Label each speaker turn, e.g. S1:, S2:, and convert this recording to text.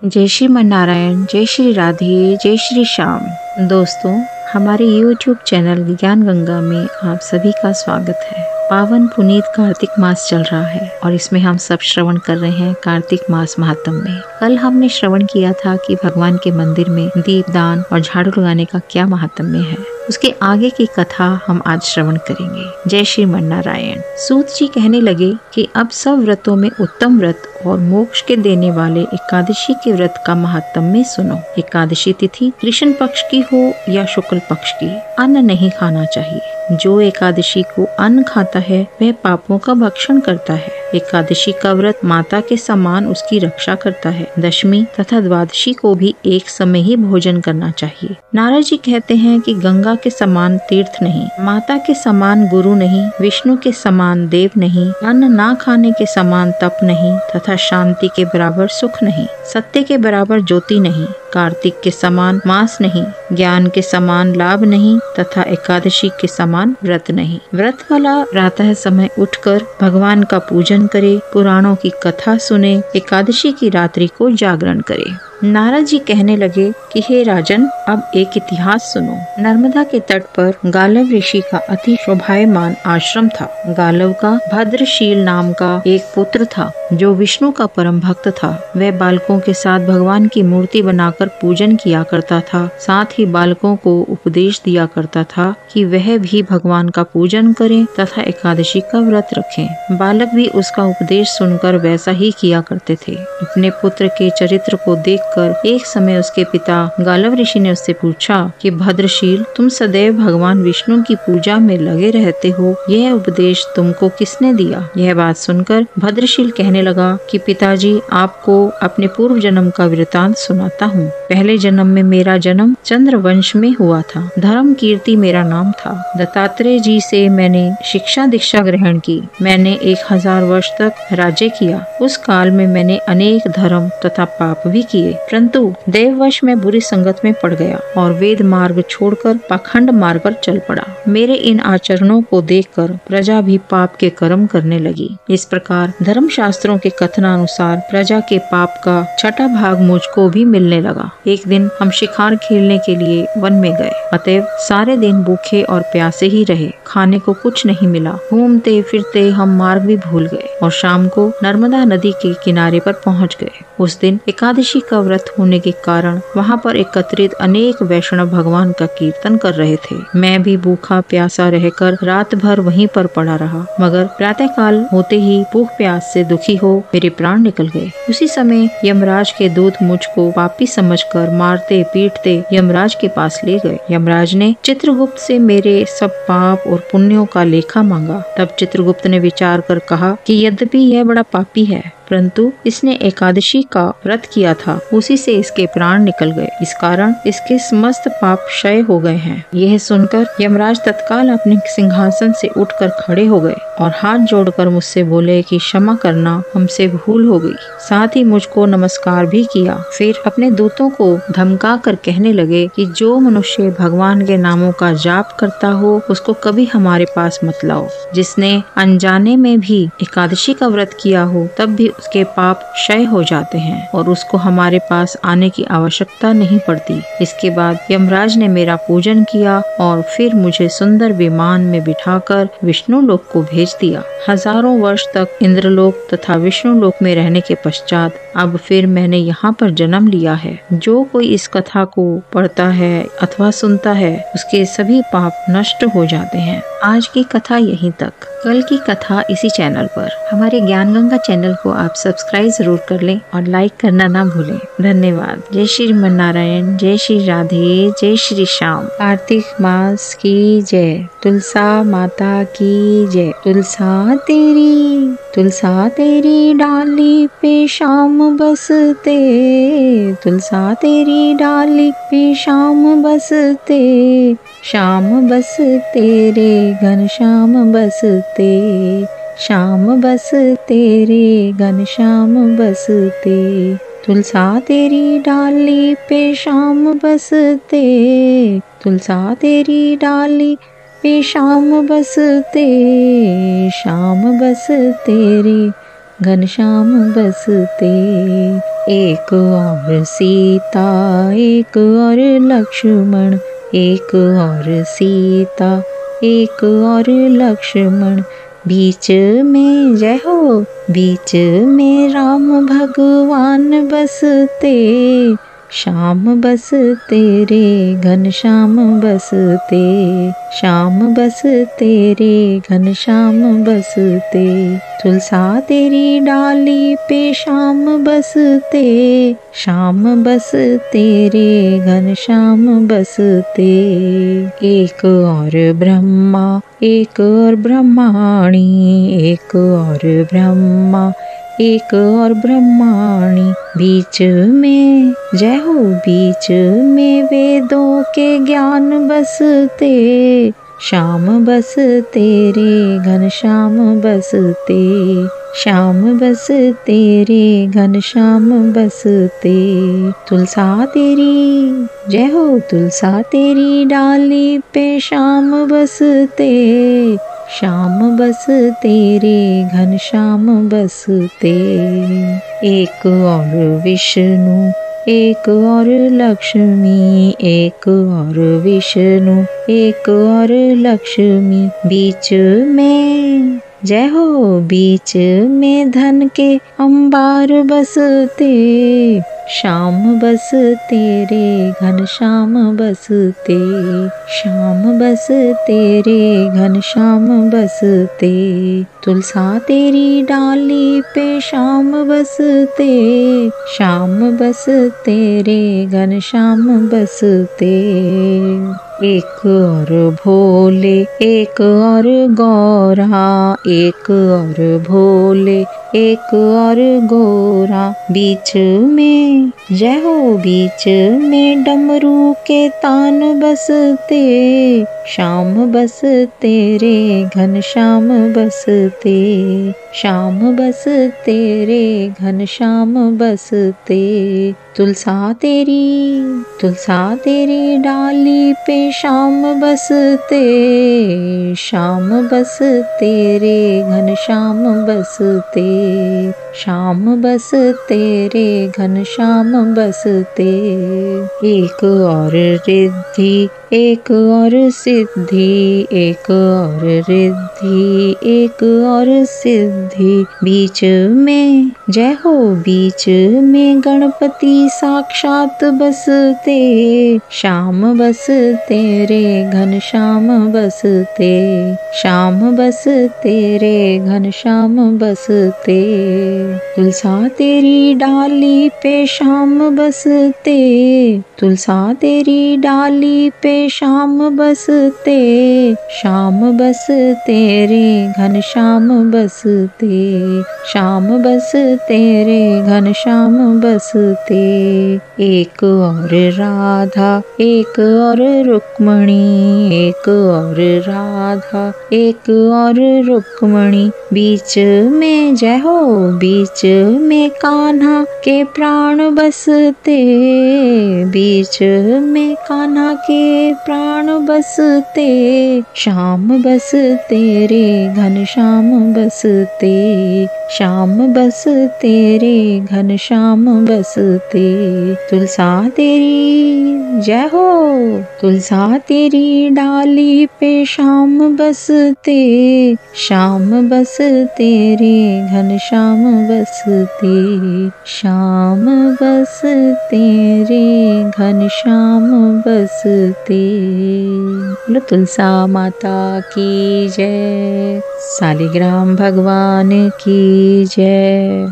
S1: जय श्रीमन नारायण, जय श्री राधे, जय श्री श्याम। दोस्तों, हमारे YouTube चैनल ज्ञान गंगा में आप सभी का स्वागत है। पावन पुनीत कार्तिक मास चल रहा है और इसमें हम सब श्रवण कर रहे हैं कार्तिक मास महात्म्य में। कल हमने श्रवण किया था कि भगवान के मंदिर में दीपदान और झाड़ू लगाने का क्या महात्म्य है। उसके आगे की कथा हम आज श्रवण करेंगे। जय श्रीमन नारायण। सूत जी कहने लगे कि अब सब व्रतों में उत्तम व्रत और मोक्ष के देने वाले एकादशी के व्रत का महात्म्य सुनो। एकादशी तिथि कृष्ण पक्ष की हो या शुक्ल पक्ष की, अन्न नहीं खाना चाहिए। जो एकादशी को अन्न खाता है वह पापों का भक्षण करता है। एकादशी का व्रत माता के समान उसकी रक्षा करता है। दशमी तथा द्वादशी को भी एक समय ही भोजन करना चाहिए। नारद जी कहते हैं कि गंगा के समान तीर्थ नहीं, माता के समान गुरु नहीं, विष्णु के समान देव नहीं, अन्न ना खाने के समान तप नहीं, तथा शांति के बराबर सुख नहीं, सत्य के बराबर ज्योति नहीं, कार्तिक के समान मास नहीं, ज्ञान के समान लाभ नहीं, तथा एकादशी के समान व्रत नहीं। व्रत वाला प्रातः समय उठकर भगवान का पूजन करे, पुराणों की कथा सुने, एकादशी की रात्रि को जागरण करे। नारद जी कहने लगे कि हे राजन, अब एक इतिहास सुनो। नर्मदा के तट पर गालव ऋषि का अति शोभायमान आश्रम था। गालव का भद्रशील नाम का एक पुत्र था जो विष्णु का परम भक्त था। वह बालकों के साथ भगवान की मूर्ति बनाकर पूजन किया करता था। साथ ही बालकों को उपदेश दिया करता था कि वह भी भगवान का पूजन करें तथा एकादशी का व्रत रखें। बालक भी उसका उपदेश सुनकर वैसा ही किया करते थे। अपने पुत्र के चरित्र को देख एक समय उसके पिता गालव ऋषि ने उससे पूछा कि भद्रशील, तुम सदैव भगवान विष्णु की पूजा में लगे रहते हो, यह उपदेश तुमको किसने दिया? यह बात सुनकर भद्रशील कहने लगा कि पिताजी, आपको अपने पूर्व जन्म का वृतांत सुनाता हूँ। पहले जन्म में मेरा जन्म चंद्र वंश में हुआ था। धर्म कीर्ति मेरा नाम था। दत्तात्रेय जी से मैंने शिक्षा दीक्षा ग्रहण की। मैंने 1000 वर्ष तक राज्य किया। उस काल में मैंने अनेक धर्म तथा पाप भी किए, परंतु देववश में बुरी संगत में पड़ गया और वेद मार्ग छोड़कर पाखंड मार्ग पर चल पड़ा। मेरे इन आचरणों को देखकर प्रजा भी पाप के कर्म करने लगी। इस प्रकार धर्म शास्त्रों के कथनानुसार प्रजा के पाप का छठा भाग मुझको भी मिलने लगा। एक दिन हम शिकार खेलने के लिए वन में गए, अतएव सारे दिन भूखे और प्यासे ही रहे। खाने को कुछ नहीं मिला। घूमते फिरते हम मार्ग भी भूल गए और शाम को नर्मदा नदी के किनारे पर पहुँच गए। उस दिन एकादशी का व्रत होने के कारण वहाँ पर एकत्रित अनेक वैष्णव भगवान का कीर्तन कर रहे थे। मैं भी भूखा प्यासा रहकर रात भर वहीं पर पड़ा रहा, मगर प्रातः काल होते ही भूख प्यास से दुखी हो मेरे प्राण निकल गए। उसी समय यमराज के दूत मुझको पापी समझकर मारते पीटते यमराज के पास ले गए। यमराज ने चित्रगुप्त से मेरे सब पाप और पुण्यों का लेखा मांगा। तब चित्रगुप्त ने विचार कर कहा कि यद्यपि यह बड़ा पापी है, परंतु इसने एकादशी का व्रत किया था, उसी से इसके प्राण निकल गए। इस कारण इसके समस्त पाप क्षय हो गए हैं। यह सुनकर यमराज तत्काल अपने सिंहासन से उठकर खड़े हो गए और हाथ जोड़कर मुझसे बोले कि क्षमा करना, हमसे भूल हो गई। साथ ही मुझको नमस्कार भी किया। फिर अपने दूतों को धमका कर कहने लगे कि जो मनुष्य भगवान के नामों का जाप करता हो उसको कभी हमारे पास मत लाओ। जिसने अनजाने में भी एकादशी का व्रत किया हो तब भी उसके पाप क्षय हो जाते हैं और उसको हमारे पास आने की आवश्यकता नहीं पड़ती। इसके बाद यमराज ने मेरा पूजन किया और फिर मुझे सुंदर विमान में बिठाकर विष्णु लोक को भेज दिया। हजारों वर्ष तक इंद्रलोक तथा विष्णु लोक में रहने के पश्चात अब फिर मैंने यहाँ पर जन्म लिया है। जो कोई इस कथा को पढ़ता है अथवा सुनता है उसके सभी पाप नष्ट हो जाते हैं। आज की कथा यहीं तक। कल की कथा इसी चैनल पर। हमारे ज्ञान गंगा चैनल को आप सब्सक्राइब जरूर कर लें और लाइक करना ना भूलें। धन्यवाद। जय श्रीमन नारायण, जय श्री राधे, जय श्री श्याम। कार्तिक मास की जय। तुलसा माता की जय। तुलसा तेरी डाली पे शाम बसते, तुलसा तेरी डाली पे शाम बसते, शाम बस तेरे घन श्याम बसते, श्याम बस तेरे घन श्याम बसते। तुलसा तेरी डाली पे शाम बसते, तुलसा तेरी डाली पे शाम बसते, शाम बस तेरे घनश्याम बसते। एक और सीता एक और लक्ष्मण, एक और सीता एक और लक्ष्मण, बीच में जय हो, बीच में राम भगवान बसते। श्याम बसते रे घनश्याम बसते, श्याम बसते रे घनश्याम बसते। तुलसा तेरी डाली पे श्याम बसते, श्याम बसते रे घनश्याम बसते। एक और ब्रह्मा एक और ब्रह्माणी, एक और ब्रह्मा एक और ब्रह्माणी, बीच में जय हो, बीच में वेदों के ज्ञान बसते। श्याम बसते रे घनश्याम बसते, श्याम बसते रे घनश्याम बसते। तुलसा तेरी जय हो, तुलसा तेरी डाली पे श्याम बसते, श्याम बसते रे घनश्याम बसते। एक और विष्णु एक और लक्ष्मी, एक और विष्णु एक और लक्ष्मी, बीच में जय हो, बीच में धन के अंबार बसते। श्याम बसते रे घनश्याम बसते, श्याम बसते रे घनश्याम बसते। तुलसा तेरी डाली पे श्याम बसते, श्याम बसते रे घनश्याम बसते। एक और भोले एक और गौरा, एक और भोले एक और गोरा, बीच में जय हो, बीच में डमरू के तान बसते। श्याम बसते रे घनश्याम बसते, श्याम बसते रे घनश्याम बसते। तुलसा तेरी डाली पे श्याम बसते, श्याम बसते रे घनश्याम बसते, श्याम बसते रे घनश्याम बसते। एक और रिद्धि एक और सिद्धि, एक और रिद्धि एक और सिद्धि, बीच में जय हो, बीच में गणपति साक्षात बसते। श्याम बसते रे घनश्याम बसते, श्याम बसते रे घनश्याम बसते। तुलसा तेरी डाली पे श्याम बसते, तुलसा तेरी डाली पे श्याम बसते, श्याम बसते रे घनश्याम बसते, श्याम बसते रे घनश्याम बसते। एक और राधा एक और रुक्मणी, एक और राधा एक और रुक्मणी, बीच में जय हो, बीच में कान्हा के प्राण बसते, बीच में कान्हा के प्राण बसते। श्याम बसते रे घनश्याम बसते, श्याम बसते रे घनश्याम बसते। तुलसा तेरी जय हो, तुलसा तेरी डाली पे श्याम बसते, श्याम बसते रे घनश्याम बसते, श्याम बसते रे घनश्याम बसते। बोलो तुलसा माता की जय, शालिग्राम भगवान की जय।